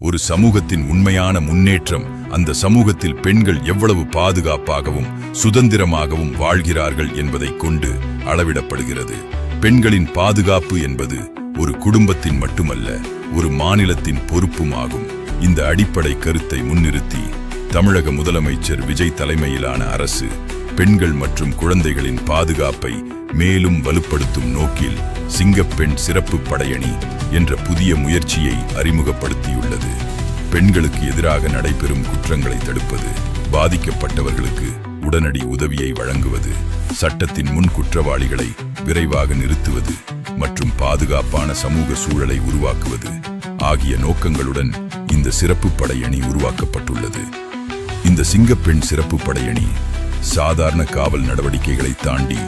ஒரு சமூகத்தின் உண்மையான முன்னேற்றம் அந்த சமூகத்தில் பெண்கள் எவ்வளவு பாதுகாப்பாகவும் சுதந்திரமாகவும் வாழ்கிறார்கள் என்பதைக் கொண்டு அளவிடப்படுகிறது. பெண்களின் பாதுகாப்பு என்பது ஒரு குடும்பத்தின் மட்டுமல்ல, ஒரு மாநிலத்தின் பொறுப்பும் ஆகும். இந்த அடிப்படை கருத்தை முன்னிறுத்தி தமிழக முதலமைச்சர் விஜய் தலைமையிலான அரசு பெண்கள் மற்றும் குழந்தைகளின் பாதுகாப்பை மேலும் வலுப்படுத்தும் நோக்கில் சிங்கப்பெண் சிறப்பு படையணி என்ற புதிய முயற்சியை அறிமுகப்படுத்தியுள்ளது. பெண்களுக்கு எதிராக நடைபெறும் குற்றங்களை தடுப்பது, பாதிக்கப்பட்டவர்களுக்கு உடனடி உதவியை வழங்குவது, சட்டத்தின் முன் குற்றவாளிகளை விரைவாக நிறுத்துவது மற்றும் பாதுகாப்பான சமூக சூழலை உருவாக்குவது ஆகிய நோக்கங்களுடன் இந்த சிறப்பு படையணி உருவாக்கப்பட்டுள்ளது. இந்த சிங்கப்பெண் சிறப்பு படையணி சாதாரண காவல் நடவடிக்கைகளை தாண்டி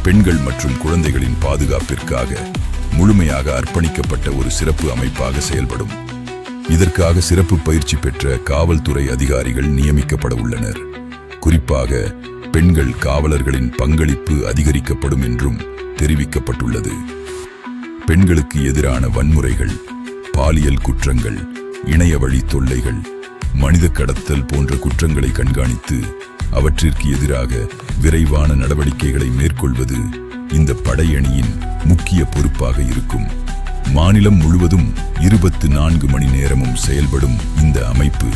பெண்கள் மற்றும் குழந்தைகளின் பாதுகாப்பிற்காக முழுமையாக அர்ப்பணிக்கப்பட்ட ஒரு சிறப்பு அமைப்பாக செயல்படும். இதற்காக சிறப்பு பயிற்சி பெற்ற காவல்துறை அதிகாரிகள் நியமிக்கப்பட உள்ளனர். குறிப்பாக பெண்கள் காவலர்களின் பங்களிப்பு அதிகரிக்கப்படும் என்றும் தெரிவிக்கப்பட்டுள்ளது. பெண்களுக்கு எதிரான வன்முறைகள், பாலியல் குற்றங்கள், இணைய வழி தொல்லைகள், மனித கடத்தல் போன்ற குற்றங்களை கண்காணித்து அவற்றிற்கு எதிராக விரைவான நடவடிக்கைகளை மேற்கொள்வது இந்த படையணியின் முக்கிய பொறுப்பாக இருக்கும். மாநிலம் முழுவதும் 24 மணி நேரமும் செயல்படும் இந்த அமைப்பு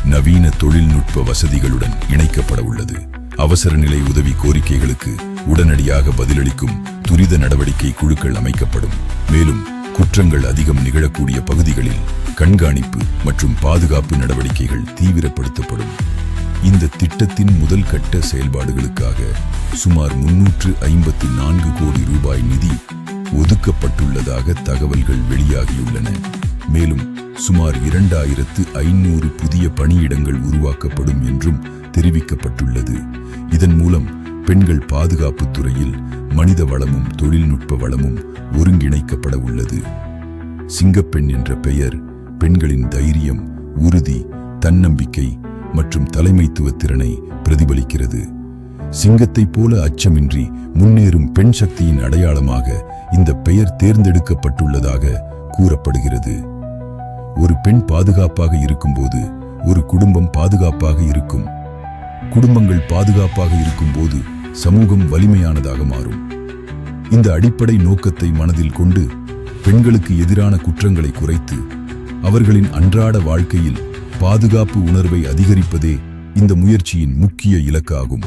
நவீன தொழில்நுட்ப வசதிகளுடன் இணைக்கப்பட உள்ளது. அவசர நிலை உதவி கோரிக்கைகளுக்கு உடனடியாக பதிலளிக்கும் துரித நடவடிக்கை குழுக்கள் அமைக்கப்படும். மேலும் குற்றங்கள் அதிகம் நிகழக்கூடிய பகுதிகளில் கண்காணிப்பு மற்றும் பாதுகாப்பு நடவடிக்கைகள் தீவிரப்படுத்தப்படும். இந்த திட்டத்தின் முதல் கட்ட செயல்பாடுகளுக்காக சுமார் 354 கோடி ரூபாய் நிதி ஒதுக்கப்பட்டுள்ளதாக தகவல்கள் வெளியாகியுள்ளன. மேலும் சுமார் 2500 புதிய பணியிடங்கள் உருவாக்கப்படும் என்றும் தெரிவிக்கப்பட்டுள்ளது. இதன் மூலம் பெண்கள் பாதுகாப்பு துறையில் மனித வளமும் தொழில்நுட்ப வளமும் ஒருங்கிணைக்கப்பட உள்ளது. சிங்கப்பெண் என்ற பெயர் பெண்களின் தைரியம், உறுதி, தன்னம்பிக்கை மற்றும் தலைமைத்துவ திறனை பிரதிபலிக்கிறது. சிங்கத்தைப் போல அச்சமின்றி முன்னேறும் பெண் சக்தியின் அடையாளமாக இந்த பெயர் தேர்ந்தெடுக்கப்பட்டுள்ளதாக கூறப்படுகிறது. ஒரு பெண் பாதுகாப்பாக இருக்கும்போது ஒரு குடும்பம் பாதுகாப்பாக இருக்கும். குடும்பங்கள் பாதுகாப்பாக இருக்கும்போது சமூகம் வலிமையானதாக மாறும். இந்த அடிப்படை நோக்கத்தை மனதில் கொண்டு பெண்களுக்கு எதிரான குற்றங்களை குறைத்து அவர்களின் அன்றாட வாழ்க்கையில் பாதுகாப்பு உணர்வை அதிகரிப்பதே இந்த முயற்சியின் முக்கிய இலக்காகும்.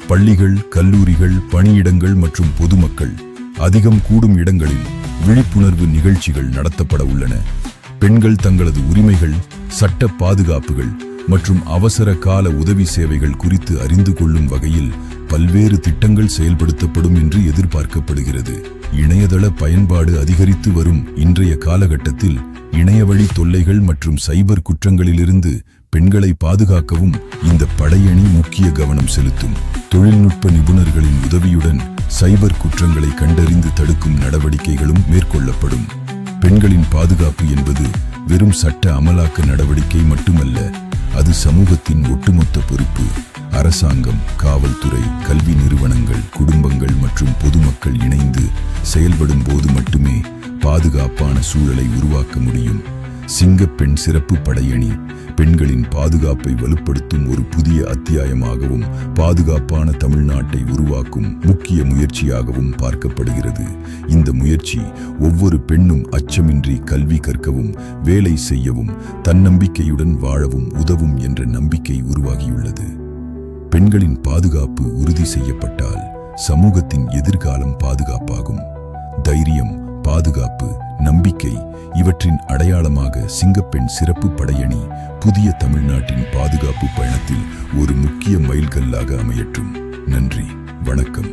பள்ளிகள், கல்லூரிகள், பணியிடங்கள் மற்றும் பொதுமக்கள் அதிகம் கூடும் இடங்களில் விழிப்புணர்வு நிகழ்ச்சிகள் நடத்தப்பட உள்ளன. பெண்கள் தங்களது உரிமைகள், சட்ட பாதுகாப்புகள் மற்றும் அவசர கால உதவி சேவைகள் குறித்து அறிந்து கொள்ளும் வகையில் பல்வேறு திட்டங்கள் செயல்படுத்தப்படும் என்று எதிர்பார்க்கப்படுகிறது. இணையதள பயன்பாடு அதிகரித்து வரும் இன்றைய காலகட்டத்தில் இணையவழி தொல்லைகள் மற்றும் சைபர் குற்றங்களிலிருந்து பெண்களை பாதுகாக்கவும் இந்த படையணி முக்கிய கவனம் செலுத்தும். தொழில்நுட்ப நிபுணர்களின் உதவியுடன் சைபர் குற்றங்களை கண்டறிந்து தடுக்கும் நடவடிக்கைகளும் மேற்கொள்ளப்படும். பெண்களின் பாதுகாப்பு என்பது வெறும் சட்ட அமலாக்க நடவடிக்கை மட்டுமல்ல, அது சமூகத்தின் ஒட்டுமொத்த பொறுப்பு. அரசாங்கம், காவல்துறை, கல்வி நிறுவனங்கள், குடும்பங்கள் மற்றும் பொதுமக்கள் இணைந்து செயல்படும் போது மட்டுமே பாதுகாப்பான சூழலை உருவாக்க முடியும். சிங்கப்பெண் சிறப்பு படையணி பெண்களின் பாதுகாப்பை வலுப்படுத்தும் ஒரு புதிய அத்தியாயமாகவும் பாதுகாப்பான தமிழ்நாட்டை உருவாக்கும் முக்கிய முயற்சியாகவும் பார்க்கப்படுகிறது. இந்த முயற்சி ஒவ்வொரு பெண்ணும் அச்சமின்றி கல்வி கற்கவும், வேலை செய்யவும், தன்னம்பிக்கையுடன் வாழவும் உதவும் என்ற நம்பிக்கை உருவாகியுள்ளது. பெண்களின் பாதுகாப்பு உறுதி செய்யப்பட்டால் சமூகத்தின் எதிர்காலம் பாதுகாப்பாகும். தைரியம், பாதுகாப்பு, நம்பிக்கை இவற்றின் அடையாளமாக சிங்கப்பெண் சிறப்பு படையணி புதிய தமிழ்நாட்டின் பாதுகாப்பு பயணத்தில் ஒரு முக்கிய மைல்கல்லாக அமையட்டும். நன்றி, வணக்கம்.